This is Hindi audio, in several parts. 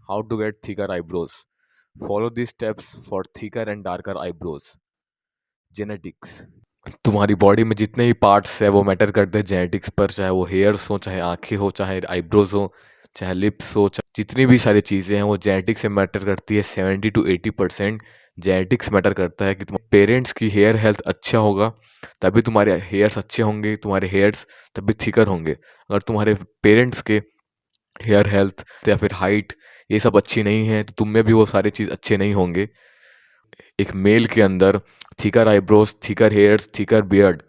how to get thicker eyebrows. Follow these steps for thicker and darker eyebrows. Genetics. तुम्हारी बॉडी में जितने भी पार्ट्स है वो मैटर करते हैं जेनेटिक्स पर, चाहे वो हेयर्स हो, चाहे आंखें हो, चाहे आईब्रोज हो, चाहे लिप्स हो, जितनी भी सारी चीज़ें हैं वो जेनेटिक्स से मैटर करती है। 70 to 80% जेनेटिक्स मैटर करता है कि तुम पेरेंट्स की हेयर हेल्थ अच्छा होगा तभी तुम्हारे हेयर्स अच्छे होंगे, तुम्हारे हेयर्स तभी थिकर होंगे। अगर तुम्हारे पेरेंट्स के हेयर हेल्थ या फिर हाइट ये सब अच्छी नहीं है तो तुम में भी वो सारी चीज़ अच्छे नहीं होंगे। एक मेल के अंदर thicker eyebrows, thicker hairs, thicker beard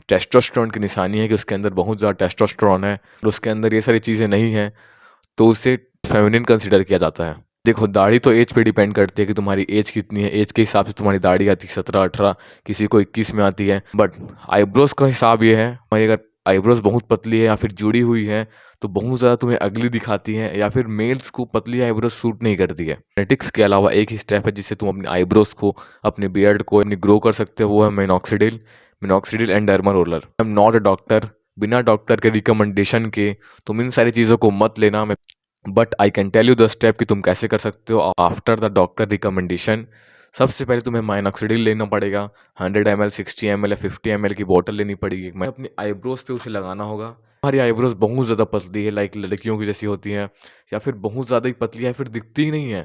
testosterone की निशानी है कि उसके अंदर बहुत ज़्यादा टेस्टोस्टेरोन है और उसके अंदर ये सारी चीज़ें नहीं हैं तो उसे फेमिनिन कंसिडर किया जाता है। देखो, दाढ़ी तो एज पे डिपेंड करती है कि तुम्हारी एज कितनी है, एज के हिसाब से तुम्हारी दाढ़ी आती है 17-18, किसी को 21 में आती है। बट आईब्रोज का हिसाब ये है, हमारी अगर आईब्रोज बहुत पतली है या फिर जुड़ी हुई है तो बहुत ज़्यादा तुम्हें अगली दिखाती है, या फिर मेल्स को पतली आईब्रोज सूट नहीं करती है। जेनेटिक्स के अलावा एक ही स्टेप है जिससे तुम अपने आईब्रोज को, अपने बियर्ड को अपनी ग्रो कर सकते हो, वो है minoxidil. Minoxidil and derma roller. I am not a doctor, बिना डॉक्टर के रिकमेंडेशन के तुम इन सारी चीज़ों को मत लेना। But I can tell you the step कि तुम कैसे कर सकते हो आफ्टर द डॉक्टर रिकमेंडेशन। सबसे पहले तुम्हें माइनॉक्सिडिल लेना पड़ेगा। 100 ml, 60 ml या 50 ml की बोतल लेनी पड़ेगी। मैं अपने आईब्रोज पे उसे लगाना होगा। हमारी आईब्रोज बहुत ज़्यादा पतली है, लाइक लड़कियों की जैसी होती हैं, या फिर बहुत ज़्यादा ही पतली है, फिर दिखती ही नहीं है,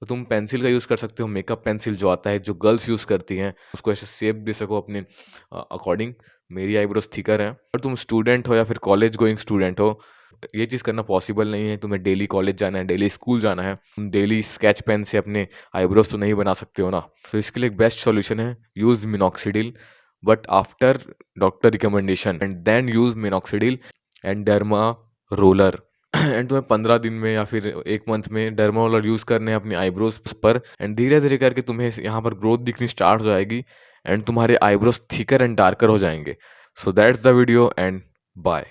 तो तुम पेंसिल का यूज़ कर सकते हो। मेकअप पेंसिल जो आता है, जो गर्ल्स यूज़ करती हैं, उसको ऐसे शेप दे सको अपने अकॉर्डिंग। मेरी आईब्रोज थिकर हैं। और तुम स्टूडेंट हो या फिर कॉलेज गोइंग स्टूडेंट हो, ये चीज़ करना पॉसिबल नहीं है। तुम्हें डेली कॉलेज जाना है, डेली स्कूल जाना है, तुम डेली स्केच पेन से अपने आईब्रोज तो नहीं बना सकते हो ना। तो इसके लिए एक बेस्ट सॉल्यूशन है, use minoxidil, but after doctor recommendation, and then use minoxidil and derma roller. And तुम्हें 15 दिन में या फिर एक मंथ में डर्मा रोलर यूज़ करने हैं अपनी आईब्रोज पर, एंड धीरे धीरे करके तुम्हें यहाँ पर ग्रोथ दिखनी स्टार्ट हो जाएगी एंड तुम्हारे आईब्रोज थिकर एंड डार्कर हो जाएंगे। So that's the video and bye.